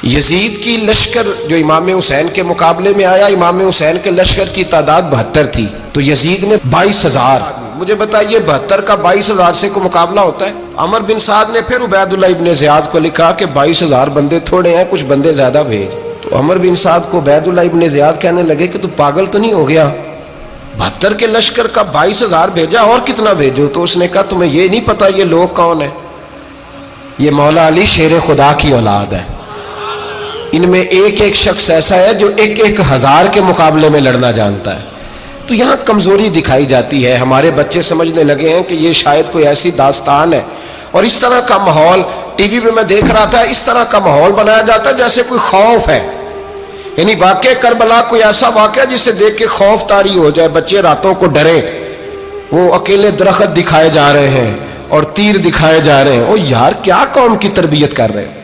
یزید کی لشکر جو امام حسین کے مقابلے میں آیا، امام حسین کے لشکر کی تعداد 72 تھی، تو یزید نے 22,000. مجھے بتائیے 72 کا 22,000 سے کو مقابلہ ہوتا ہے؟ عمر بن سعد نے پھر عبید اللہ ابن زیاد کو لکھا کہ 22,000 بندے تھوڑے ہیں، کچھ بندے زیادہ بھیج. تو عمر بن سعد کو عبید اللہ ابن زیاد کہنے لگے کہ تو پاگل تو نہیں ہو گیا، 72 کے لشکر کا 22,000 بھیجا، اور کتنا بھیجو؟ تو اس نے کہا تمہیں یہ نہیں پتا یہ لوگ کون ہیں؟ یہ مولا علی شیر خدا کی اولاد ہے، ان میں ایک ایک شخص ایسا ہے جو 1,000 کے مقابلے میں لڑنا جانتا ہے. تو یہاں کمزوری دکھائی جاتی ہے. ہمارے بچے سمجھنے لگے ہیں کہ یہ شاید کوئی ایسی داستان ہے، اور اس طرح کا ماحول ٹی وی پہ میں دیکھ رہا تھا، اس طرح کا ماحول بنایا جاتا ہے جیسے کوئی خوف ہے. یعنی واقع کربلا کوئی ایسا واقعہ جسے دیکھ کے خوف طاری ہو جائے، بچے راتوں کو ڈرے. وہ اکیلے درخت دکھائے جا رہے ہیں اور تیر دکھائے جا رہے ہیں. او یار کیا قوم کی تربیت کر رہے ہیں؟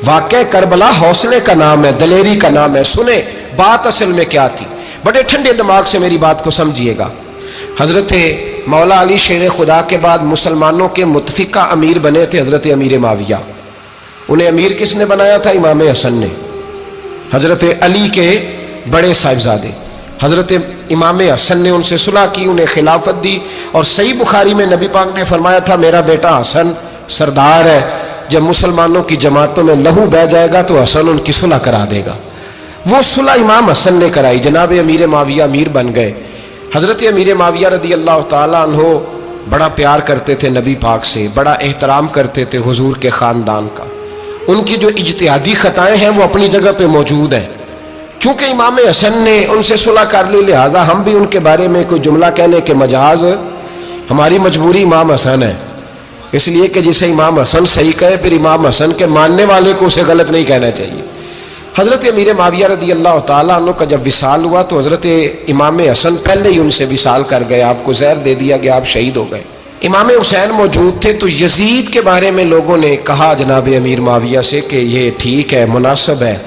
واقع کربلا حوصلے کا نام ہے، دلیری کا نام ہے. سنیں بات اصل میں کیا تھی، بڑے ٹھنڈے دماغ سے میری بات کو سمجھیے گا. حضرت مولا علی شیر خدا کے بعد مسلمانوں کے متفقہ امیر بنے تھے حضرت امیر معاویہ. انہیں امیر کس نے بنایا تھا؟ امام حسن نے، حضرت علی کے بڑے صاحبزادے. حضرت امام حسن نے ان سے صلح کی، انہیں خلافت دی. اور صحیح بخاری میں نبی پاک نے فرمایا تھا میرا بیٹا حسن سردار ہے، جب مسلمانوں کی جماعتوں میں لہو بہ جائے گا تو حسن ان کی صلح کرا دے گا. وہ صلح امام حسن نے کرائی، جناب امیر معاویہ امیر بن گئے. حضرت امیر معاویہ رضی اللہ تعالیٰ عنہ بڑا پیار کرتے تھے نبی پاک سے، بڑا احترام کرتے تھے حضور کے خاندان کا. ان کی جو اجتہادی خطائیں ہیں وہ اپنی جگہ پہ موجود ہیں. چونکہ امام حسن نے ان سے صلح کر لی، لہذا ہم بھی ان کے بارے میں کوئی جملہ کہنے کے مجاز، ہماری مجبوری امام حسن ہے. اس لیے کہ جسے امام حسن صحیح کہے پھر امام حسن کے ماننے والے کو اسے غلط نہیں کہنا چاہیے. حضرت امیر معاویہ رضی اللہ تعالیٰ عنہ کا جب وصال ہوا تو حضرت امام حسن پہلے ہی ان سے وصال کر گئے، آپ کو زہر دے دیا گیا، آپ شہید ہو گئے. امام حسین موجود تھے. تو یزید کے بارے میں لوگوں نے کہا جناب امیر معاویہ سے کہ یہ ٹھیک ہے، مناسب ہے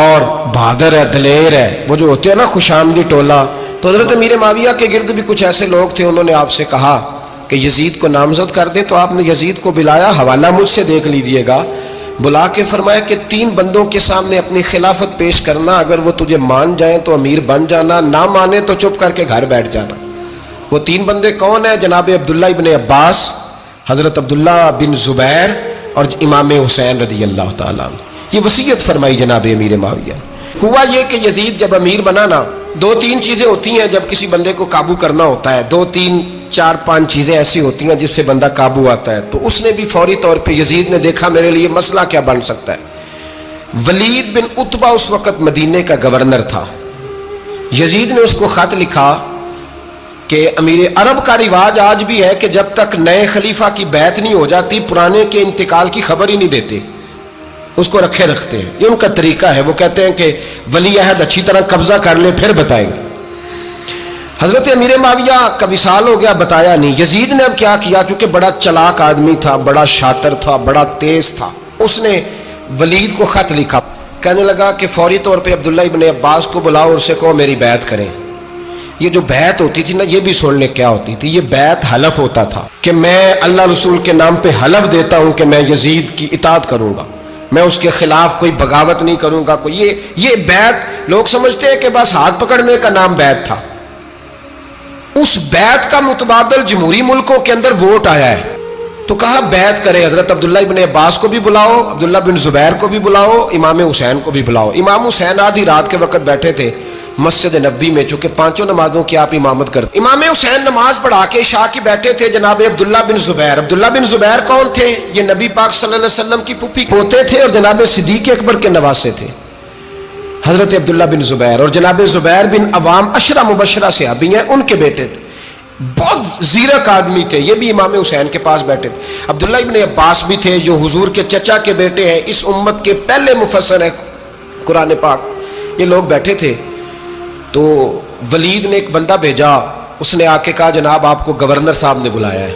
اور بہادر ہے، دلیر ہے، وہ جو ہوتے ہیں نا خوش آمدی ٹولہ. تو حضرت امیر معاویہ کے گرد بھی کچھ ایسے لوگ تھے، انہوں نے آپ سے کہا کہ یزید کو نامزد کر دیں. تو آپ نے یزید کو بلایا، حوالہ مجھ سے دیکھ لیجئے گا. بلا کے فرمایا کہ 3 بندوں کے سامنے اپنی خلافت پیش کرنا، اگر وہ تجھے مان جائیں تو امیر بن جانا، نہ مانے تو چپ کر کے گھر بیٹھ جانا. وہ 3 بندے کون ہیں؟ جناب عبداللہ ابن عباس، حضرت عبداللہ بن زبیر اور امام حسین رضی اللہ تعالیٰ عنہ. یہ وصیت فرمائی جناب امیر معاویہ. ہوا یہ کہ یزید جب امیر بنا نا، 2-3 چیزیں ہوتی ہیں جب کسی بندے کو قابو کرنا ہوتا ہے، 2-3-4-5 چیزیں ایسی ہوتی ہیں جس سے بندہ قابو آتا ہے. تو اس نے بھی فوری طور پہ، یزید نے دیکھا میرے لیے مسئلہ کیا بن سکتا ہے. ولید بن عتبہ اس وقت مدینے کا گورنر تھا. یزید نے اس کو خط لکھا کہ امیر عرب کا رواج آج بھی ہے کہ جب تک نئے خلیفہ کی بیعت نہیں ہو جاتی پرانے کے انتقال کی خبر ہی نہیں دیتے، اس کو رکھے رکھتے ہیں. یہ ان کا طریقہ ہے. وہ کہتے ہیں کہ ولی عہد اچھی طرح قبضہ کر لے پھر بتائیں گے. حضرت امیر معاویہ کا وصال ہو گیا، بتایا نہیں. یزید نے اب کیا کیا، چونکہ بڑا چلاک آدمی تھا، بڑا شاطر تھا، بڑا تیز تھا، اس نے ولید کو خط لکھا. کہنے لگا کہ فوری طور پہ عبداللہ ابن عباس کو بلاؤ اور اسے کہو میری بیعت کریں. یہ جو بیعت ہوتی تھی نا، یہ بھی سن لے کیا ہوتی تھی. یہ بیعت حلف ہوتا تھا کہ میں اللہ رسول کے نام پہ حلف دیتا ہوں کہ میں یزید کی اطاعت کروں گا، میں اس کے خلاف کوئی بغاوت نہیں کروں گا. کوئی یہ بیعت لوگ سمجھتے ہیں کہ بس ہاتھ پکڑنے کا نام بیعت تھا. اس بیعت کا متبادل جمہوری ملکوں کے اندر ووٹ آیا ہے. تو کہا بیعت کرے. حضرت عبداللہ ابن عباس کو بھی بلاؤ، عبداللہ بن زبیر کو بھی بلاؤ، امام حسین کو بھی بلاؤ. امام حسین آدھی رات کے وقت بیٹھے تھے مسجد نبوی میں، چونکہ 5 نمازوں کی آپ امامت کرتے. امام حسین نماز پڑھا کے عشاء کی بیٹھے تھے. جناب عبداللہ بن زبیر، عبداللہ بن زبیر کون تھے؟ یہ نبی پاک صلی اللہ علیہ وسلم کی پھوپھی پوتے تھے اور جناب صدیق اکبر کے نواسے تھے. حضرت عبداللہ بن زبیر اور جناب زبیر بن عوام عشرہ مبشرہ صحابی ہیں، ان کے بیٹے تھے. بہت زیرک آدمی تھے. یہ بھی امام حسین کے پاس بیٹھے تھے. عبداللہ ابن عباس بھی تھے جو حضور کے چچا کے بیٹے ہیں، اس امت کے پہلے مفسر ہیں قرآن پاک. یہ لوگ بیٹھے تھے. تو ولید نے ایک بندہ بھیجا، اس نے آ کے کہا جناب آپ کو گورنر صاحب نے بلایا ہے.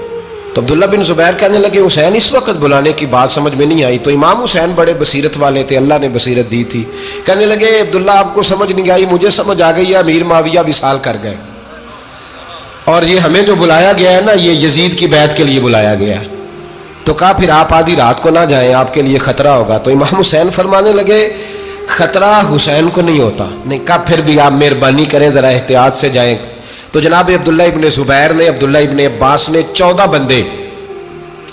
تو عبداللہ بن زبیر کہنے لگے حسین اس وقت بلانے کی بات سمجھ میں نہیں آئی. تو امام حسین بڑے بصیرت والے تھے، اللہ نے بصیرت دی تھی. کہنے لگے عبداللہ آپ کو سمجھ نہیں آئی، مجھے سمجھ آ گئی ہے، امیر معاویہ وصال کر گئے اور یہ ہمیں جو بلایا گیا ہے نا، یہ یزید کی بیعت کے لیے بلایا گیا ہے. تو کہا پھر آپ آدھی رات کو نہ جائیں، آپ کے لیے خطرہ ہوگا۔ تو امام حسین فرمانے لگے خطرہ حسین کو نہیں ہوتا۔ نہیں، کہا پھر بھی آپ مہربانی کریں ذرا احتیاط سے جائیں۔ تو جناب عبداللہ ابن زبیر نے، عبداللہ ابن عباس نے 14 بندے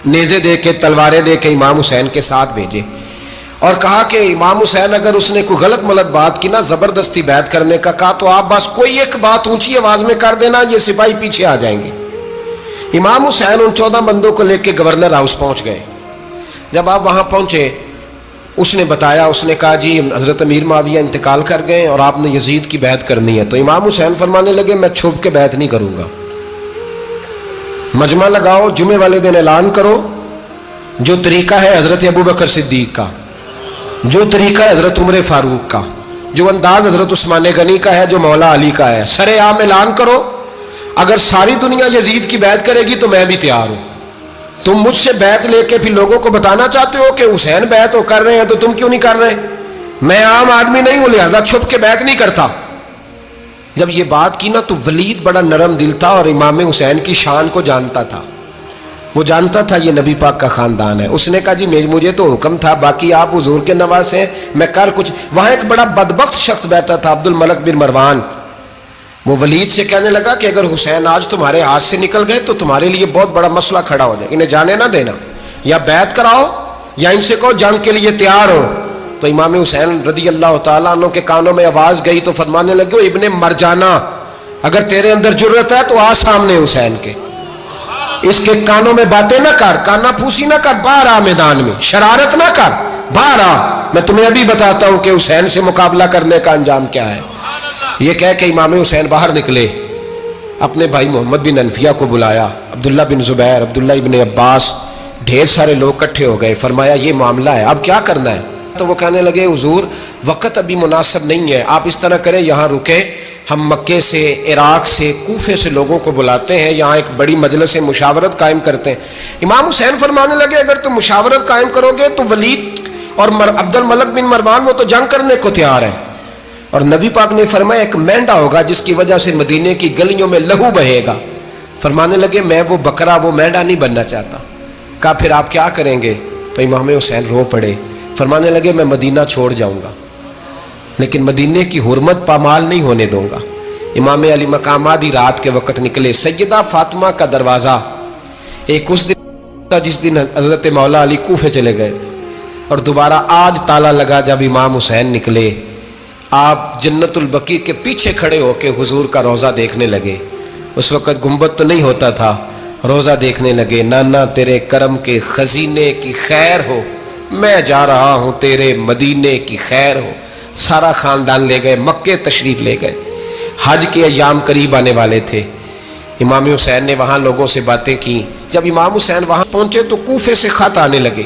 نیزے دے کے، تلواریں دے کے امام حسین کے ساتھ بھیجے اور کہا کہ امام حسین اگر اس نے کوئی غلط ملت بات کی نا، زبردستی بیعت کرنے کا کہا، تو آپ بس کوئی ایک بات اونچی آواز میں کر دینا، یہ سپاہی پیچھے آ جائیں گے۔ امام حسین ان 14 بندوں کو لے کے گورنر ہاؤس پہنچ گئے۔ جب آپ وہاں پہنچے، اس نے بتایا، اس نے کہا جی حضرت امیر معاویہ انتقال کر گئے اور آپ نے یزید کی بیعت کرنی ہے۔ تو امام حسین فرمانے لگے میں چھپ کے بیعت نہیں کروں گا، مجمع لگاؤ، جمعے والے دن اعلان کرو، جو طریقہ ہے حضرت ابوبکر صدیق کا، جو طریقہ ہے حضرت عمر فاروق کا، جو انداز حضرت عثمان غنی کا ہے، جو مولا علی کا ہے، سر عام اعلان کرو، اگر ساری دنیا یزید کی بیعت کرے گی تو میں بھی تیار ہوں۔ تم مجھ سے بیعت لے کے پھر لوگوں کو بتانا چاہتے ہو کہ حسین بیعت ہو کر رہے ہیں تو تم کیوں نہیں کر رہے؟ میں عام آدمی نہیں ہوں، لہذا چھپ کے بیعت نہیں کرتا۔ جب یہ بات کی نا تو ولید بڑا نرم دل تھا اور امام حسین کی شان کو جانتا تھا، وہ جانتا تھا یہ نبی پاک کا خاندان ہے۔ اس نے کہا جی مجھے تو حکم تھا، باقی آپ حضور کے نواز ہیں، میں کر کچھ۔ وہاں ایک بڑا بدبخت شخص بیٹھا تھا، عبد الملک بن مروان، وہ ولید سے کہنے لگا کہ اگر حسین آج تمہارے ہاتھ سے نکل گئے تو تمہارے لیے بہت بڑا مسئلہ کھڑا ہو جائے، انہیں جانے نہ دینا، یا بیعت کراؤ یا ان سے کہو جنگ کے لیے تیار ہو۔ تو امام حسین رضی اللہ تعالیٰ عنہ کے کانوں میں آواز گئی تو فرمانے لگے ابن مرجانہ، اگر تیرے اندر جرت ہے تو آ سامنے حسین کے، اس کے کانوں میں باتیں نہ کر، کانا پھوسی نہ کر، باہر آ میدان میں، شرارت نہ کر، باہر آ، میں تمہیں ابھی بتاتا ہوں کہ حسین سے مقابلہ کرنے کا انجام کیا ہے۔ یہ کہہ کہ امام حسین باہر نکلے، اپنے بھائی محمد بن انفیہ کو بلایا، عبداللہ بن زبیر، عبداللہ ابن عباس، ڈھیر سارے لوگ کٹھے ہو گئے۔ فرمایا یہ معاملہ ہے، اب کیا کرنا ہے؟ تو وہ کہنے لگے حضور وقت ابھی مناسب نہیں ہے، آپ اس طرح کریں یہاں رکے، ہم مکے سے، عراق سے، کوفے سے لوگوں کو بلاتے ہیں، یہاں ایک بڑی مجلس مشاورت قائم کرتے ہیں۔ امام حسین فرمانے لگے اگر تم مشاورت قائم کرو گے تو ولید اور عبد الملک بن مروان وہ تو جنگ کرنے کو تیار ہیں، اور نبی پاک نے فرمایا ایک مینڈا ہوگا جس کی وجہ سے مدینے کی گلیوں میں لہو بہے گا۔ فرمانے لگے میں وہ بکرا، وہ مینڈا نہیں بننا چاہتا۔ کہا پھر آپ کیا کریں گے؟ تو امام حسین رو پڑے، فرمانے لگے میں مدینہ چھوڑ جاؤں گا لیکن مدینے کی حرمت پامال نہیں ہونے دوں گا۔ امام علی مقام آدھی رات کے وقت نکلے، سیدہ فاطمہ کا دروازہ ایک اس دن تھا جس دن حضرت مولا علی کوفے چلے گئے اور دوبارہ آج تالا لگا جب امام حسین نکلے۔ آپ جنت البقیع کے پیچھے کھڑے ہو کے حضور کا روضہ دیکھنے لگے، اس وقت گنبد تو نہیں ہوتا تھا، روضہ دیکھنے لگے۔ نانا تیرے کرم کے خزینے کی خیر ہو، میں جا رہا ہوں تیرے مدینے کی خیر ہو۔ سارا خاندان لے گئے، مکے تشریف لے گئے، حج کے ایام قریب آنے والے تھے۔ امام حسین نے وہاں لوگوں سے باتیں کی۔ جب امام حسین وہاں پہنچے تو کوفے سے خط آنے لگے۔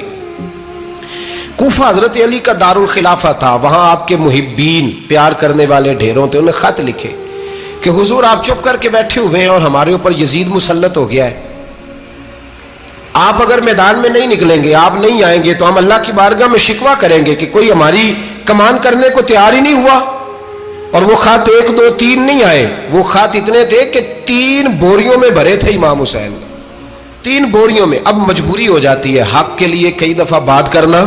کوفہ حضرت علی کا دارالخلافہ تھا، وہاں آپ کے محبین، پیار کرنے والے ڈھیروں تھے، انہیں خط لکھے کہ حضور آپ چپ کر کے بیٹھے ہوئے ہیں اور ہمارے اوپر یزید مسلط ہو گیا ہے، آپ اگر میدان میں نہیں نکلیں گے، آپ نہیں آئیں گے تو ہم اللہ کی بارگاہ میں شکوہ کریں گے کہ کوئی ہماری کمان کرنے کو تیار ہی نہیں ہوا۔ اور وہ خط 1 2 3 نہیں آئے، وہ خط اتنے تھے کہ 3 بوریوں میں بھرے تھے امام حسین، 3 بوریوں میں۔ اب مجبوری ہو جاتی ہے، حق کے لیے کئی دفعہ بات کرنا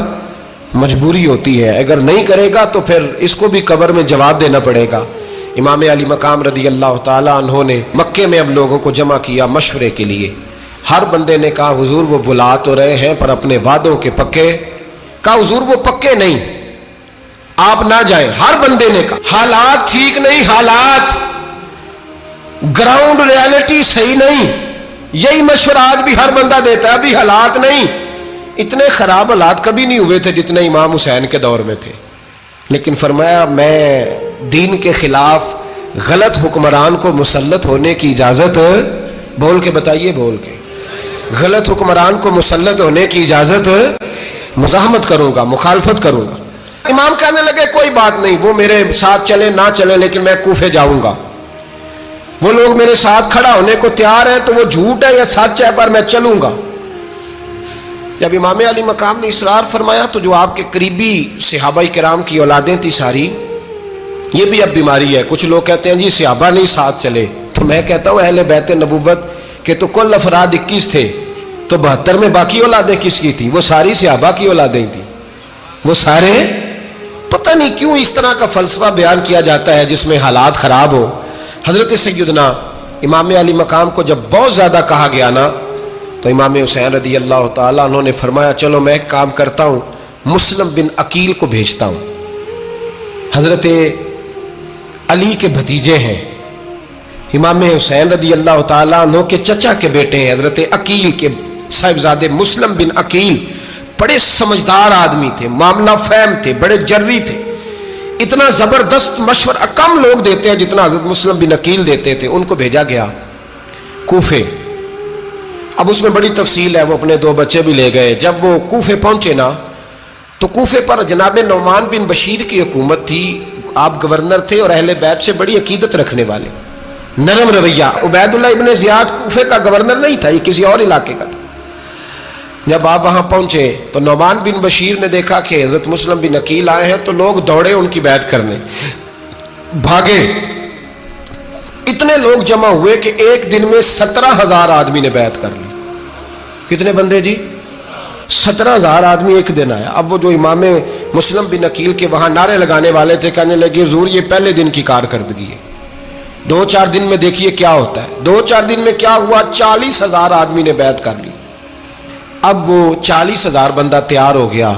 مجبوری ہوتی ہے، اگر نہیں کرے گا تو پھر اس کو بھی قبر میں جواب دینا پڑے گا۔ امام علی مقام رضی اللہ تعالیٰ عنہ نے مکے میں اب لوگوں کو جمع کیا مشورے کے لیے۔ ہر بندے نے کہا حضور وہ بلا تو رہے ہیں پر اپنے وعدوں کے پکے۔ کہا حضور وہ پکے نہیں، آپ نہ جائیں۔ ہر بندے نے کہا حالات ٹھیک نہیں، حالات گراؤنڈ ریالٹی صحیح نہیں، یہی مشورہ آج بھی ہر بندہ دیتا ہے، ابھی حالات نہیں۔ اتنے خراب حالات کبھی نہیں ہوئے تھے جتنے امام حسین کے دور میں تھے، لیکن فرمایا میں دین کے خلاف غلط حکمران کو مسلط ہونے کی اجازت، بول کے بتائیے، بول کے، غلط حکمران کو مسلط ہونے کی اجازت، مزاحمت کروں گا، مخالفت کروں گا۔ امام کہنے لگے کوئی بات نہیں، وہ میرے ساتھ چلے نہ چلے لیکن میں کوفے جاؤں گا، وہ لوگ میرے ساتھ کھڑا ہونے کو تیار ہے تو وہ جھوٹ ہے یا سچ ہے پر میں چلوں گا۔ جب امام علی مقام نے اصرار فرمایا تو جو آپ کے قریبی صحابہ کرام کی اولادیں تھی ساری، یہ بھی اب بیماری ہے، کچھ لوگ کہتے ہیں جی صحابہ نہیں ساتھ چلے، تو میں کہتا ہوں اہل بیت نبوت کے تو کل افراد 21 تھے، تو 72 میں باقی اولادیں کس کی تھی؟ وہ ساری صحابہ کی اولادیں تھی، وہ سارے، پتہ نہیں کیوں اس طرح کا فلسفہ بیان کیا جاتا ہے جس میں حالات خراب ہو۔ حضرت سیدنا امام علی مقام کو جب بہت زیادہ کہا گیا نا، تو امام حسین رضی اللہ تعالیٰ عنہ نے فرمایا چلو میں ایک کام کرتا ہوں، مسلم بن عقیل کو بھیجتا ہوں۔ حضرت علی کے بھتیجے ہیں، امام حسین رضی اللہ تعالیٰ عنہ کے چچا کے بیٹے ہیں، حضرت عقیل کے صاحبزادے مسلم بن عقیل بڑے سمجھدار آدمی تھے، معاملہ فہم تھے، بڑے جری تھے، اتنا زبردست مشورہ کم لوگ دیتے ہیں جتنا حضرت مسلم بن عقیل دیتے تھے۔ ان کو بھیجا گیا کوفے۔ اب اس میں بڑی تفصیل ہے، وہ اپنے 2 بچے بھی لے گئے۔ جب وہ کوفے پہنچے نا تو کوفے پر جناب نعمان بن بشیر کی حکومت تھی، آپ گورنر تھے اور اہل بیت سے بڑی عقیدت رکھنے والے، نرم رویہ۔ عبید اللہ ابن زیاد کوفے کا گورنر نہیں تھا، یہ کسی اور علاقے کا تھا۔ جب آپ وہاں پہنچے تو نعمان بن بشیر نے دیکھا کہ حضرت مسلم بن عقیل آئے ہیں، تو لوگ دوڑے ان کی بیعت کرنے، بھاگے۔ اتنے لوگ جمع ہوئے کہ ایک دن میں 17,000 آدمی نے بیعت کر لی۔ کتنے بندے جی؟ 17,000 آدمی ایک دن آیا۔ اب وہ جو امام مسلم بن عقیل کے وہاں نعرے لگانے والے تھے، کہنے لگے حضور یہ پہلے دن کی کارکردگی ہے، 2-4 دن میں دیکھیے کیا ہوتا ہے۔ 2-4 دن میں کیا ہوا؟ 40,000 آدمی نے بیعت کر لی۔ اب وہ 40,000 بندہ تیار ہو گیا۔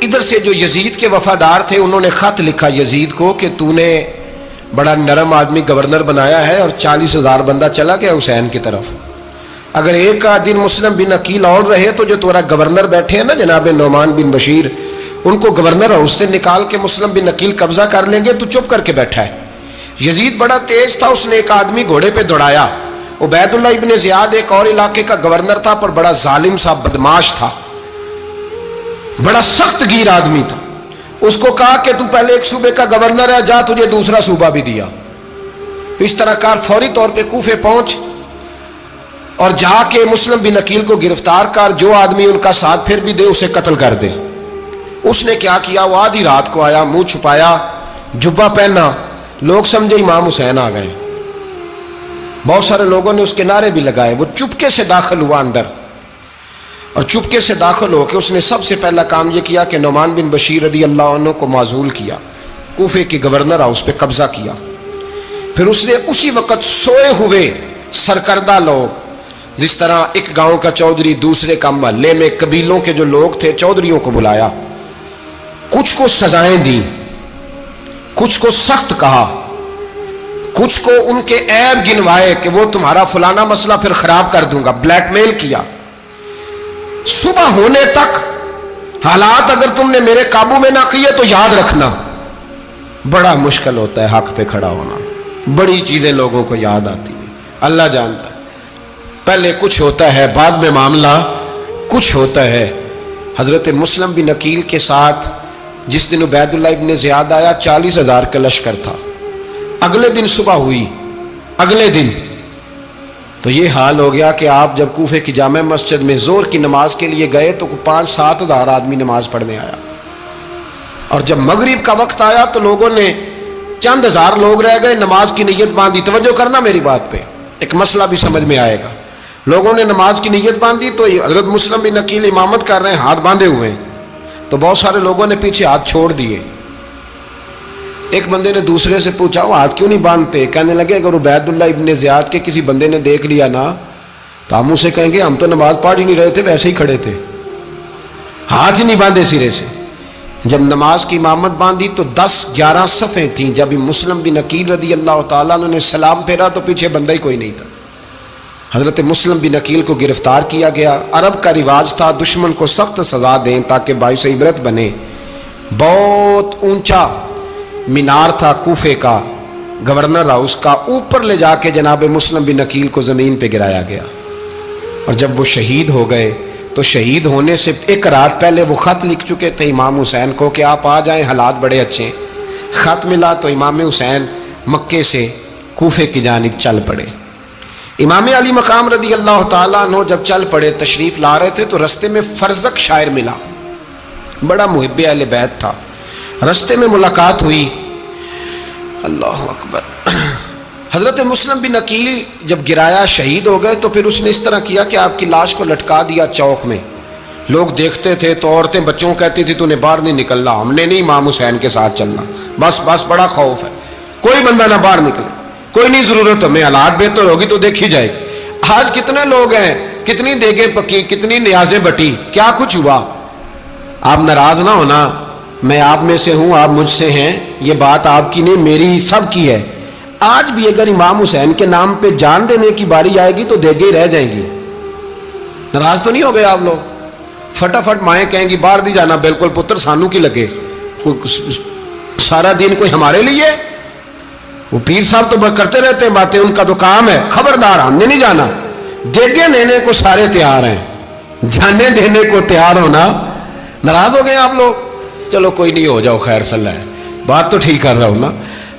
ادھر سے جو یزید کے وفادار تھے انہوں نے خط لکھا یزید کو کہ تو نے بڑا نرم آدمی گورنر بنایا ہے اور 40,000 بندہ چلا گیا حسین کی طرف، اگر ایک دن مسلم بن عقیل اور رہے تو جو تمہارا گورنر بیٹھے ہیں نا جناب نعمان بن بشیر، ان کو گورنر ہاؤس سے نکال کے مسلم بن عقیل قبضہ کر لیں گے، تو چپ کر کے بیٹھا ہے۔ یزید بڑا تیز تھا، اس نے ایک آدمی گھوڑے پہ دوڑایا۔ عبید اللہ ابن زیاد ایک اور علاقے کا گورنر تھا پر بڑا ظالم سا بدماش تھا، بڑا سخت گیر آدمی تھا۔ اس کو کہا کہ تو پہلے ایک صوبے کا گورنر ہے، جا تجھے دوسرا صوبہ بھی دیا۔ اس طرح کار فوری طور پہ کوفے پہنچ اور جا کے مسلم بن عقیل کو گرفتار کر، جو آدمی ان کا ساتھ پھر بھی دے اسے قتل کر دے۔ اس نے کیا کیا؟ وہ آدھی رات کو آیا، منہ چھپایا، جبہ پہنا، لوگ سمجھے امام حسین آ گئے۔ بہت سارے لوگوں نے اس کے نعرے بھی لگائے۔ وہ چپکے سے داخل ہوا اندر، اور چپکے سے داخل ہو کے اس نے سب سے پہلا کام یہ کیا کہ نعمان بن بشیر رضی اللہ عنہ کو معزول کیا، کوفے کے گورنر ہاؤس پہ قبضہ کیا۔ پھر اس نے اسی وقت سوئے ہوئے سرکردہ لوگ، جس طرح ایک گاؤں کا چودھری دوسرے کا محلے میں قبیلوں کے جو لوگ تھے چودھریوں کو بلایا، کچھ کو سزائیں دیں، کچھ کو سخت کہا، کچھ کو ان کے عیب گنوائے کہ وہ تمہارا فلانا مسئلہ پھر خراب کر دوں گا، بلیک میل کیا۔ صبح ہونے تک حالات اگر تم نے میرے قابو میں نہ کیے تو یاد رکھنا بڑا مشکل ہوتا ہے حق پہ کھڑا ہونا، بڑی چیزیں لوگوں کو یاد آتی ہیں، اللہ جانتا ہے۔ پہلے کچھ ہوتا ہے، بعد میں معاملہ کچھ ہوتا ہے۔ حضرت مسلم بن عقیل کے ساتھ جس دن عبید اللہ ابن زیاد آیا 40,000 کا لشکر تھا۔ اگلے دن صبح ہوئی، اگلے دن تو یہ حال ہو گیا کہ آپ جب کوفے کی جامع مسجد میں زور کی نماز کے لیے گئے تو 5-7 ہزار آدمی نماز پڑھنے آیا، اور جب مغرب کا وقت آیا تو لوگوں نے چند ہزار لوگ رہ گئے، نماز کی نیت باندھی۔ توجہ کرنا میری بات پہ، ایک مسئلہ بھی سمجھ میں آئے گا۔ لوگوں نے نماز کی نیت باندھی تو حضرت مسلم بن عقیل امامت کر رہے ہیں، ہاتھ باندھے ہوئے ہیں، تو بہت سارے لوگوں نے پیچھے ہاتھ چھوڑ دیے۔ ایک بندے نے دوسرے سے پوچھا وہ ہاتھ کیوں نہیں باندھتے؟ کہنے لگے اگر عبید اللہ ابن زیاد کے کسی بندے نے دیکھ لیا نا تو ہم اسے کہیں گے ہم تو نماز پڑھ ہی نہیں رہے تھے، ویسے ہی کھڑے تھے، ہاتھ ہی نہیں باندھے سرے سے۔ جب نماز کی امامت باندھی تو 10-11 صفیں تھیں۔ جب مسلم بن عقیل رضی اللہ تعالیٰ عنہ نے سلام پھیرا تو پیچھے بندہ ہی کوئی نہیں تھا۔ حضرت مسلم بن عقیل کو گرفتار کیا گیا۔ عرب کا رواج تھا دشمن کو سخت سزا دیں تاکہ باعث عبرت بنے۔ بہت اونچا مینار تھا کوفے کا، گورنر ہاؤس کا، اوپر لے جا کے جناب مسلم بن عقیل کو زمین پہ گرایا گیا۔ اور جب وہ شہید ہو گئے تو شہید ہونے سے ایک رات پہلے وہ خط لکھ چکے تھے امام حسین کو کہ آپ آ جائیں، حالات بڑے اچھے ہیں۔ خط ملا تو امام حسین مکے سے کوفے کی جانب چل پڑے۔ امام علی مقام رضی اللہ تعالیٰ عنہ جب چل پڑے، تشریف لا رہے تھے تو رستے میں فرزق شاعر ملا، بڑا محب اہل بیت تھا۔ رستے میں ملاقات ہوئی، اللہ اکبر، حضرت مسلم بن عقیل جب گرایا شہید ہو گئے تو پھر اس نے اس طرح کیا کہ آپ کی لاش کو لٹکا دیا چوک میں. لوگ دیکھتے تھے تو عورتیں بچوں کہتی تھی تو نے باہر نہیں نکلنا, ہم نے نہیں امام حسین کے ساتھ چلنا, بس بڑا خوف ہے, کوئی بندہ نہ باہر نکلے, کوئی نہیں ضرورت ہمیں, حالات بہتر ہوگی تو دیکھی جائے گی. آج کتنے لوگ ہیں, کتنی دیگیں پکی, کتنی نیازیں بٹی, کیا کچھ ہوا. آپ ناراض نہ ہونا, میں آپ میں سے ہوں, آپ مجھ سے ہیں, یہ بات آپ کی نہیں میری سب کی ہے. آج بھی اگر امام حسین کے نام پہ جان دینے کی باری آئے گی تو دیگیں رہ جائیں گی. ناراض تو نہیں ہو گئے آپ لوگ؟ فٹافٹ مائیں کہیں گی باہر دی جانا, بالکل پتر سانو کی لگے, سارا دن کوئی ہمارے لیے. وہ پیر صاحب تو کرتے رہتے ہیں باتیں, ان کا تو کام ہے, خبردار ہم نے نہیں جانا. دیگیں دینے کو سارے تیار ہیں, جانے دینے کو تیار ہونا. ناراض ہو گئے آپ لوگ؟ چلو کوئی نہیں, ہو جاؤ, خیر صلی اللہ ہے, بات تو ٹھیک کر رہا ہوں نا.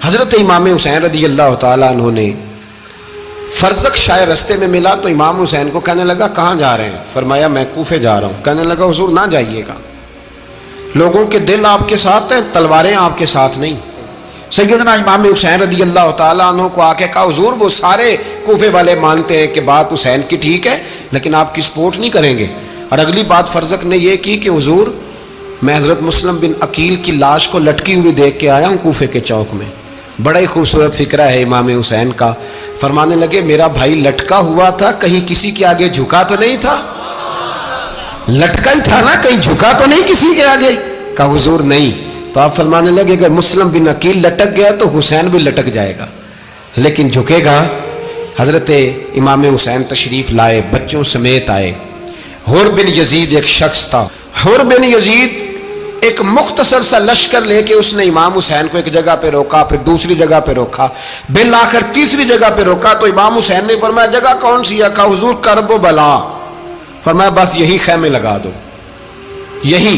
حضرت امام حسین رضی اللہ تعالیٰ عنہ نے فرزق شاہ رستے میں ملا تو امام حسین کو کہنے لگا کہاں جا رہے ہیں؟ فرمایا میں کوفے جا رہا ہوں. کہنے لگا حضور نہ جائیے گا, لوگوں کے دل آپ کے ساتھ ہیں, تلواریں آپ کے ساتھ نہیں. سیدنا امام حسین رضی اللہ تعالیٰ عنہ کو آ کے کہا حضور وہ سارے کوفے والے مانتے ہیں کہ بات حسین کی ٹھیک ہے لیکن آپ کی سپورٹ نہیں کریں گے. اور اگلی بات فرزق نے یہ کی کہ حضور میں حضرت مسلم بن عقیل کی لاش کو لٹکی ہوئی دیکھ کے آیا ہوں کوفے کے چوک میں. بڑا ہی خوبصورت فکرہ ہے امام حسین کا. فرمانے لگے میرا بھائی لٹکا ہوا تھا, کہیں کسی کے آگے جھکا تو نہیں تھا؟ لٹکا ہی تھا نا, کہیں جھکا تو نہیں کسی کے آگے؟ کہا حضور نہیں. تو آپ فرمانے لگے اگر مسلم بن عقیل لٹک گیا تو حسین بھی لٹک جائے گا, لیکن جھکے گا. حضرت امام حسین تشریف لائے, بچوں سمیت آئے. حر بن یزید ایک شخص تھا. حر بن یزید ایک مختصر سا لشکر لے کے اس نے امام حسین کو ایک جگہ پہ روکا, پھر دوسری جگہ پہ روکا, بالآخر تیسری جگہ پہ روکا. تو امام حسین نے فرمایا جگہ کون سی ہے؟ کہا حضور کرب و بلا. فرمایا بس یہی خیمے لگا دو, یہی.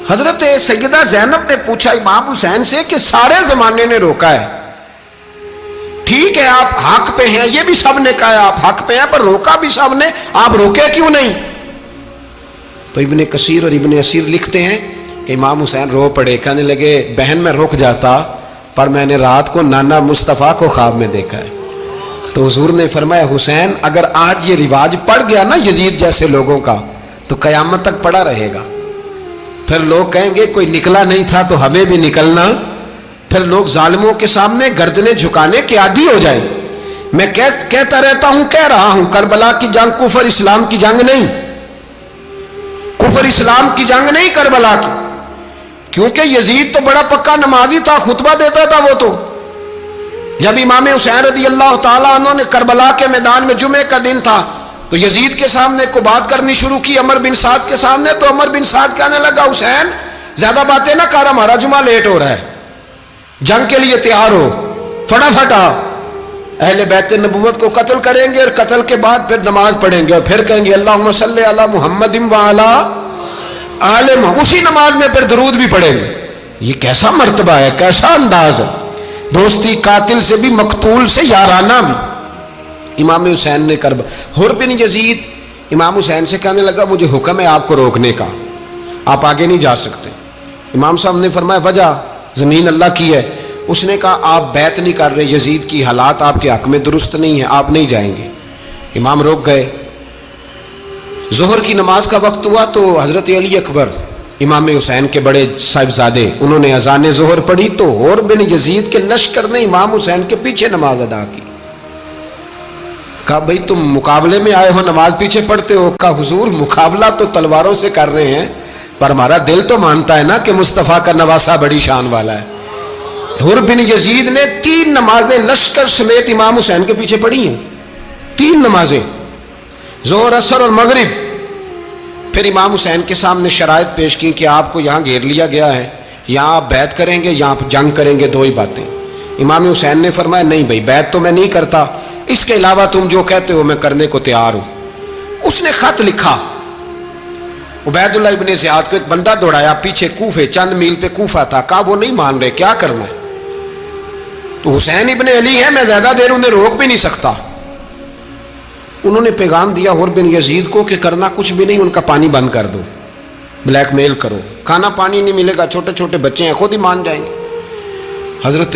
حضرت سیدہ زینب نے پوچھا امام حسین سے کہ سارے زمانے نے روکا ہے, ٹھیک ہے آپ حق پہ ہیں, یہ بھی سب نے کہا آپ حق پہ ہیں, پر روکا بھی سب نے, آپ روکے کیوں نہیں؟ تو ابن کثیر اور ابن اسیر لکھتے ہیں کہ امام حسین رو پڑے, کہنے لگے بہن میں رک جاتا پر میں نے رات کو نانا مصطفیٰ کو خواب میں دیکھا ہے. تو حضور نے فرمایا حسین اگر آج یہ رواج پڑ گیا نا یزید جیسے لوگوں کا تو قیامت تک پڑا رہے گا. پھر لوگ کہیں گے کوئی نکلا نہیں تھا تو ہمیں بھی نکلنا. پھر لوگ ظالموں کے سامنے گردنیں جھکانے کے عادی ہو جائیں. میں کہتا رہتا ہوں, کہہ رہا ہوں, کربلا کی جنگ کفر اسلام کی جنگ نہیں, کفر اسلام کی جنگ نہیں کربلا کی. کیونکہ یزید تو بڑا پکا نمازی تھا, خطبہ دیتا تھا. وہ تو جب امام حسین رضی اللہ تعالیٰ عنہ نے کربلا کے میدان میں جمعے کا دن تھا تو یزید کے سامنے کو بات کرنی شروع کی, عمر بن سعد کے سامنے. تو عمر بن سعد کہنے لگا حسین زیادہ باتیں نہ کر, ہمارا جمعہ لیٹ ہو رہا ہے, جنگ کے لیے تیار ہو, فٹافٹ آ. اہل بیت نبوت کو قتل کریں گے اور قتل کے بعد پھر نماز پڑھیں گے اور پھر کہیں گے اللہم صلی علی محمد وعلی آل محمد, اسی نماز میں پھر درود بھی پڑھیں گے. یہ کیسا مرتبہ ہے, کیسا انداز ہے, دوستی قاتل سے بھی مقتول سے یارانہ بھی. امام حسین نے حر بن یزید امام حسین سے کہنے لگا مجھے حکم ہے آپ کو روکنے کا, آپ آگے نہیں جا سکتے. امام صاحب نے فرمایا وجہ زمین اللہ کی ہے. اس نے کہا آپ بیعت نہیں کر رہے, یزید کی حالات آپ کے حق میں درست نہیں ہیں, آپ نہیں جائیں گے. امام روک گئے. ظہر کی نماز کا وقت ہوا تو حضرت علی اکبر امام حسین کے بڑے صاحبزادے انہوں نے اذان ظہر پڑھی تو حر بن یزید کے لشکر نے امام حسین کے پیچھے نماز ادا کی. کہا بھئی تم مقابلے میں آئے ہو, نماز پیچھے پڑھتے ہو؟ کہا حضور مقابلہ تو تلواروں سے کر رہے ہیں پر ہمارا دل تو مانتا ہے نا کہ مصطفیٰ کا نواسہ بڑی شان والا ہے. حر بن یزید نے 3 نمازیں لشکر سمیت امام حسین کے پیچھے پڑھی ہیں, 3 نمازیں, ظہر اثر اور مغرب. پھر امام حسین کے سامنے شرائط پیش کی کہ آپ کو یہاں گھیر لیا گیا ہے, یہاں آپ بیعت کریں گے, یہاں جنگ کریں گے, 2 ہی باتیں. امام حسین نے فرمایا نہیں بھائی بیعت تو میں نہیں کرتا, اس کے علاوہ تم جو کہتے ہو میں کرنے کو تیار ہوں. اس نے خط لکھا عبید اللہ ابن زیاد کو, ایک بندہ دوڑایا پیچھے کوفے, چند میل پہ کوفہ تھا. کہا وہ نہیں مان رہے, کیا کرنا ہے؟ تو حسین ابن علی ہے, میں زیادہ دیر انہیں روک بھی نہیں سکتا. انہوں نے پیغام دیا حر بن یزید کو کہ کرنا کچھ بھی نہیں, ان کا پانی بند کر دو, بلیک میل کرو, کھانا پانی نہیں ملے گا, چھوٹے چھوٹے بچے ہیں, خود ہی مان جائیں گے. حضرت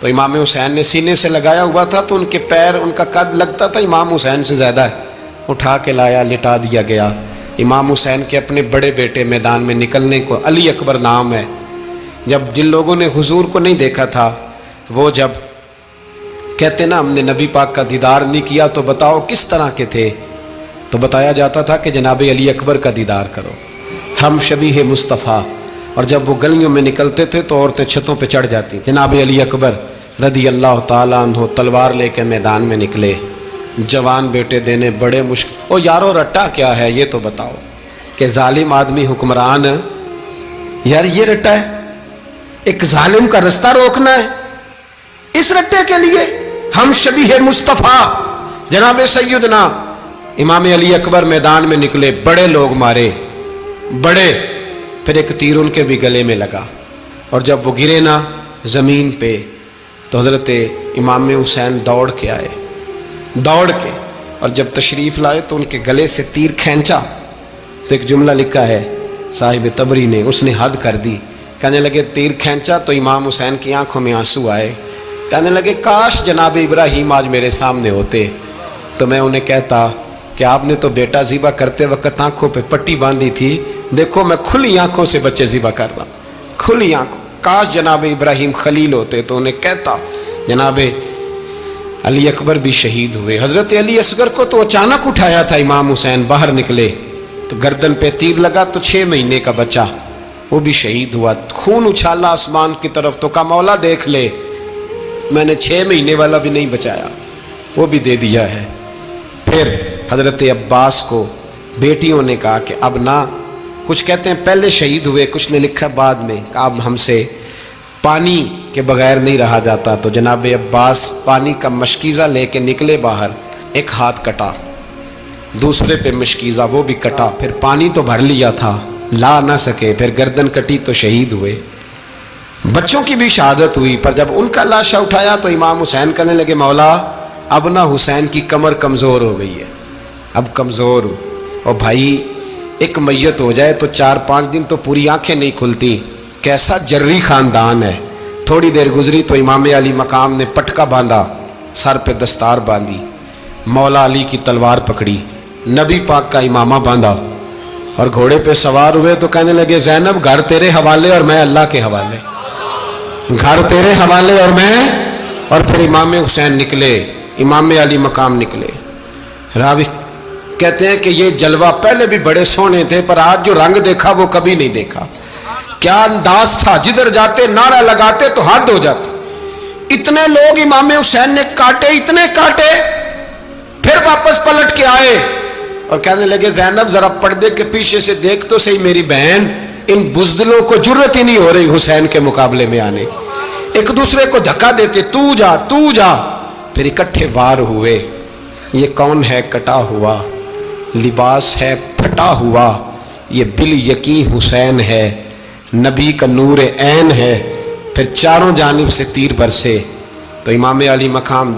تو امام حسین نے سینے سے لگایا ہوا تھا تو ان کے پیر، ان کا قد لگتا تھا امام حسین سے زیادہ ہے، اٹھا کے لایا، لٹا دیا گیا۔ امام حسین کے اپنے بڑے بیٹے میدان میں نکلنے کو، علی اکبر نام ہے، جب جن لوگوں نے حضور کو نہیں دیکھا تھا وہ جب کہتے نا ہم نے نبی پاک کا دیدار نہیں کیا تو بتاؤ کس طرح کے تھے، تو بتایا جاتا تھا کہ جناب علی اکبر کا دیدار کرو، ہم شبیہ مصطفیٰ۔ اور جب وہ گلیوں میں نکلتے تھے تو عورتیں چھتوں پہ چڑھ جاتی۔ جناب علی اکبر رضی اللہ تعالیٰ عنہ تلوار لے کے میدان میں نکلے، جوان بیٹے دینے بڑے مشکل۔ او یارو رٹا کیا ہے یہ تو بتاؤ، کہ ظالم آدمی حکمران، یار یہ رٹا ہے، ایک ظالم کا رستہ روکنا ہے، اس رٹے کے لیے ہم شبیہ مصطفیٰ جناب سیدنا امام علی اکبر میدان میں نکلے، بڑے لوگ مارے، بڑے، پھر ایک تیر ان کے بھی گلے میں لگا، اور جب وہ گرے نا زمین پہ تو حضرت امام حسین دوڑ کے آئے، دوڑ کے، اور جب تشریف لائے تو ان کے گلے سے تیر کھینچا تو ایک جملہ لکھا ہے صاحب تبری نے، اس نے حد کر دی، کہنے لگے تیر کھینچا تو امام حسین کی آنکھوں میں آنسو آئے، کہنے لگے کاش جناب ابراہیم آج میرے سامنے ہوتے تو میں انہیں کہتا کہ آپ نے تو بیٹا ذبح کرتے وقت آنکھوں پہ پٹی باندھی تھی، دیکھو میں کھلی آنکھوں سے بچے ذبح کر رہا ہوں، کھلی آنکھوں، کاش جناب ابراہیم خلیل ہوتے تو انہیں کہتا۔ جناب علی اکبر بھی شہید ہوئے۔ حضرت علی اصغر کو تو اچانک اٹھایا تھا امام حسین، باہر نکلے تو گردن پہ تیر لگا تو 6 مہینے کا بچہ وہ بھی شہید ہوا، خون اچھالا آسمان کی طرف تو کہا مولا دیکھ لے، میں نے 6 مہینے والا بھی نہیں بچایا، وہ بھی دے دیا ہے۔ پھر حضرت عباس کو بیٹیوں نے کہا کہ اب نہ، کچھ کہتے ہیں پہلے شہید ہوئے، کچھ نے لکھا بعد میں، کہ اب ہم سے پانی کے بغیر نہیں رہا جاتا، تو جناب عباس پانی کا مشکیزہ لے کے نکلے باہر، ایک ہاتھ کٹا، دوسرے پہ مشکیزہ وہ بھی کٹا، پھر پانی تو بھر لیا تھا لا نہ سکے، پھر گردن کٹی تو شہید ہوئے۔ بچوں کی بھی شہادت ہوئی، پر جب ان کا لاشا اٹھایا تو امام حسین کہنے لگے مولا اب نہ حسین کی کمر کمزور ہو گئی ہے، اب کمزور ہو، اور بھائی ایک میت ہو جائے تو 4-5 دن تو پوری آنکھیں نہیں کھلتی، کیسا جری خاندان ہے۔ تھوڑی دیر گزری تو امام علی مقام نے پٹکا باندھا، سر پہ دستار باندھی، مولا علی کی تلوار پکڑی، نبی پاک کا امامہ باندھا اور گھوڑے پہ سوار ہوئے تو کہنے لگے زینب گھر تیرے حوالے اور میں اللہ کے حوالے، گھر تیرے حوالے اور میں، اور پھر امام حسین نکلے، امام علی مقام نکلے۔ راوی کہتے ہیں کہ یہ جلوہ پہلے بھی بڑے سونے تھے پر آج جو رنگ دیکھا وہ کبھی نہیں دیکھا، کیا انداز تھا، جدھر جاتے نعرہ لگاتے تو حد ہو جاتے، اتنے لوگ امام حسین نے کاٹے، اتنے کاٹے، پھر واپس پلٹ کے آئے اور کہنے لگے زینب ذرا پردے کے پیچھے سے دیکھ تو صحیح میری بہن، ان بزدلوں کو جرت ہی نہیں ہو رہی حسین کے مقابلے میں آنے، ایک دوسرے کو دھکا دیتے، تو جا تو جا، پھر اکٹھے وار ہوئے۔ یہ کون ہے کٹا ہوا، لباس ہے پھٹا ہوا، یہ بال یقین حسین ہے، نبی کا نور عین ہے۔ پھر چاروں جانب سے تیر برسے تو امام علی مقام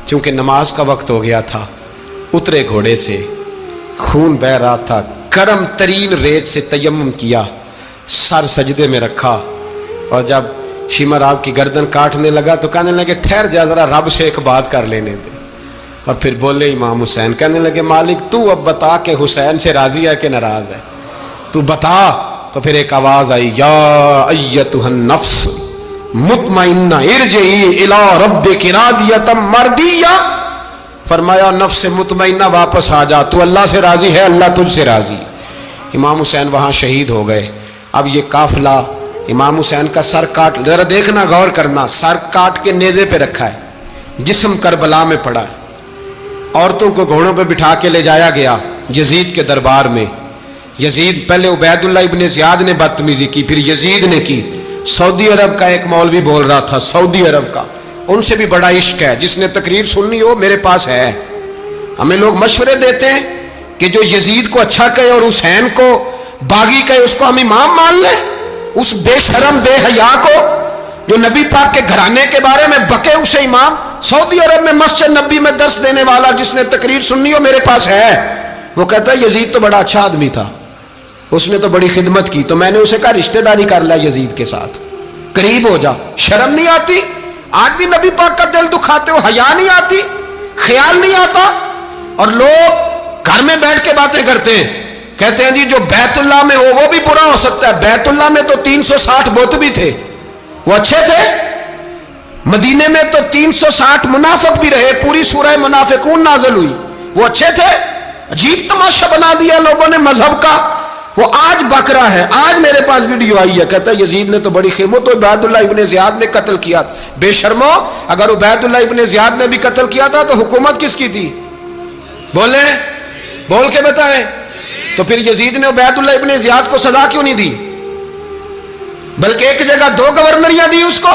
چونکہ نماز کا وقت ہو گیا تھا، اترے گھوڑے سے، خون بہ رہا تھا، گرم ترین ریت سے تیمم کیا، سر سجدے میں رکھا، اور جب شمر آپ کی گردن کاٹنے لگا تو کہنے لگے ٹھہر جا ذرا رب سے ایک بات کر لینے دے، اور پھر بولے امام حسین، کہنے لگے مالک تو اب بتا کہ حسین سے راضی ہے کہ ناراض ہے، تو بتا۔ تو پھر ایک آواز آئی، یا ایتھا النفس مطمئنہ ارجعی الی ربک راضیۃ مرضیہ، فرمایا نفس مطمئنہ واپس آ جا، تو اللہ سے راضی ہے، اللہ تجھ سے راضی۔ امام حسین وہاں شہید ہو گئے۔ اب یہ قافلہ امام حسین کا سر کاٹ، ذرا دیکھنا غور کرنا، سر کاٹ کے نیزے پہ رکھا ہے، جسم کربلا میں پڑا ہے، عورتوں کو گھوڑوں پہ بٹھا کے لے جایا گیا یزید کے دربار میں۔ یزید پہلے عبید اللہ ابن زیاد نے بدتمیزی کی، پھر یزید نے کی۔ سعودی عرب کا ایک مولوی بول رہا تھا، سعودی عرب کا، ان سے بھی بڑا عشق ہے، جس نے تقریر سننی ہو میرے پاس ہے۔ ہمیں لوگ مشورے دیتے ہیں کہ جو یزید کو اچھا کہے اور حسین کو باغی کہے اس کو ہم امام مان لیں، اس بے شرم بے حیا کو جو نبی پاک کے گھرانے کے بارے میں بکے اسے امام۔ سعودی عرب میں مسجد نبی میں درس دینے والا جس نے تقریر سننی ہو میرے پاس ہے، وہ کہتا ہے یزید تو بڑا اچھا آدمی تھا، اس نے تو بڑی خدمت کی، تو میں نے اسے کہا رشتہ داری کر لیا یزید کے ساتھ، قریب ہو جا، شرم نہیں آتی؟ آج بھی نبی پاک کا دل دکھاتے ہو، حیا نہیں آتی، خیال نہیں آتا؟ اور لوگ گھر میں بیٹھ کے باتیں کرتے ہیں، کہتے ہیں جی جو بیت اللہ میں ہو وہ بھی برا ہو سکتا ہے۔ بیت اللہ میں تو 360 بت بھی تھے، وہ اچھے تھے۔ مدینے میں تو 360 منافق بھی رہے، پوری سورہ منافقون نازل ہوئی، وہ اچھے تھے۔ عجیب تماشا بنا دیا لوگوں نے مذہب کا۔ وہ آج بک رہا ہے، آج میرے پاس ویڈیو آئی ہے، کہتا ہے یزید نے تو بڑی خیموں، تو عبید اللہ ابن زیاد نے قتل کیا۔ بے شرمو، اگر عبید اللہ ابن زیاد نے بھی قتل کیا تھا تو حکومت کس کی تھی؟ بولیں، بول کے بتائیں۔ تو پھر یزید نے عبید اللہ ابن زیاد کو سزا کیوں نہیں دی، بلکہ ایک جگہ 2 گورنریاں دی اس کو،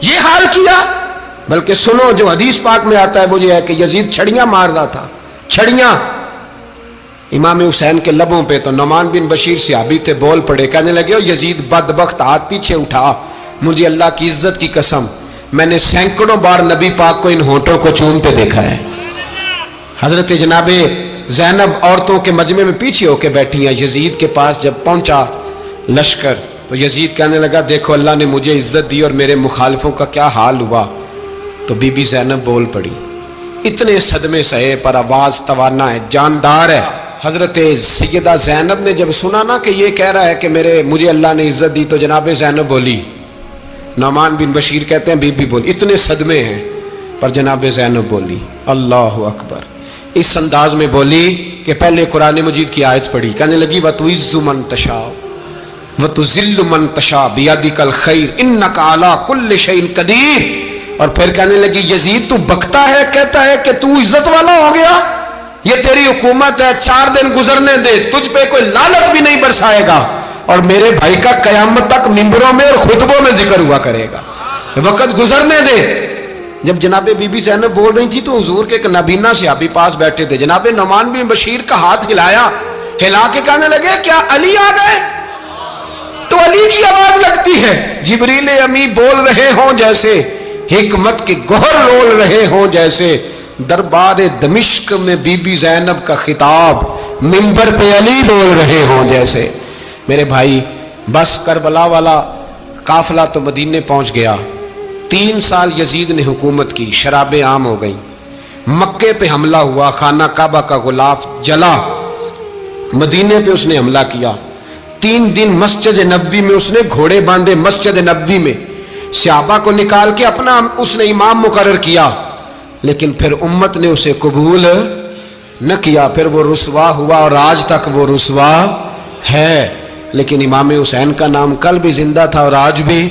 یہ حال کیا؟ بلکہ سنو جو حدیث پاک میں آتا ہے وہ یہ ہے کہ یزید چھڑیاں مار رہا تھا، چھڑیاں۔ امام حسین کے لبوں پہ تو نعمان بن بشیر صحابی تھے، بول پڑے، کہنے لگے یزید بدبخت، ہاتھ پیچھے اٹھا، مجھے اللہ کی عزت کی قسم میں نے سینکڑوں بار نبی پاک کو ان ہونٹوں کو چومتے دیکھا ہے۔ حضرت جناب زینب عورتوں کے مجمع میں پیچھے ہو کے بیٹھی ہیں، یزید کے پاس جب پہنچا لشکر تو یزید کہنے لگا دیکھو اللہ نے مجھے عزت دی اور میرے مخالفوں کا کیا حال ہوا۔ تو بی بی زینب بول پڑی، اتنے صدمے سہے پر آواز توانا ہے، جاندار ہے۔ حضرت سیدہ زینب نے جب سنا نا کہ یہ کہہ رہا ہے کہ مجھے اللہ نے عزت دی، تو جناب زینب بولی، نعمان بن بشیر کہتے ہیں بی بی بولی، اتنے صدمے ہیں پر جناب زینب بولی اللہ اکبر، اس انداز میں بولی کہ پہلے قرآن مجید کی آیت پڑھی، کہنے لگی وَتُعِزُّ مَن تَشَاءُ وَتُذِلُّ مَن تَشَاءُ بِيَدِكَ الْخَيْرُ إِنَّكَ عَلَىٰ كُلِّ شَيْءٍ قَدِيرٌ۔ اور پھر کہنے لگی یزید تو بکتا ہے، کہتا ہے کہ تو عزت والا ہو گیا، یہ تیری حکومت ہے، 4 دن گزرنے دے، تجھ پہ کوئی لعنت بھی نہیں برسائے گا، اور میرے بھائی کا قیامت تک ممبروں میں اور خطبوں میں ذکر ہوا کرے گا، وقت گزرنے دے۔ جب جناب بی بی زینب بول رہی تھی تو حضور کے ایک نابینا صحابی پاس بیٹھے تھے، جناب نعمان بن بشیر کا ہاتھ ہلایا، ہلا کے کہنے لگے کیا علی آ گئے؟ تو علی کی آواز لگتی ہے، جبریل امی بول رہے ہوں جیسے، حکمت کے گوہر رول رہے ہوں جیسے، دربار دمشق میں بی بی زینب کا خطاب، منبر پہ علی بول رہے ہوں جیسے۔ میرے بھائی بس کربلا والا قافلہ تو مدینے پہنچ گیا، 3 سال یزید نے حکومت کی، شرابیں عام ہو گئیں، مکے پہ حملہ ہوا، خانہ کعبہ کا غلاف جلا، مدینے پہ اس نے حملہ کیا، 3 دن مسجد نبوی میں اس نے گھوڑے باندھے، مسجد نبوی میں صحابہ کو نکال کے اپنا اس نے امام مقرر کیا، لیکن پھر امت نے اسے قبول نہ کیا، پھر وہ رسوا ہوا اور آج تک وہ رسوا ہے۔ لیکن امام حسین کا نام کل بھی زندہ تھا اور آج بھی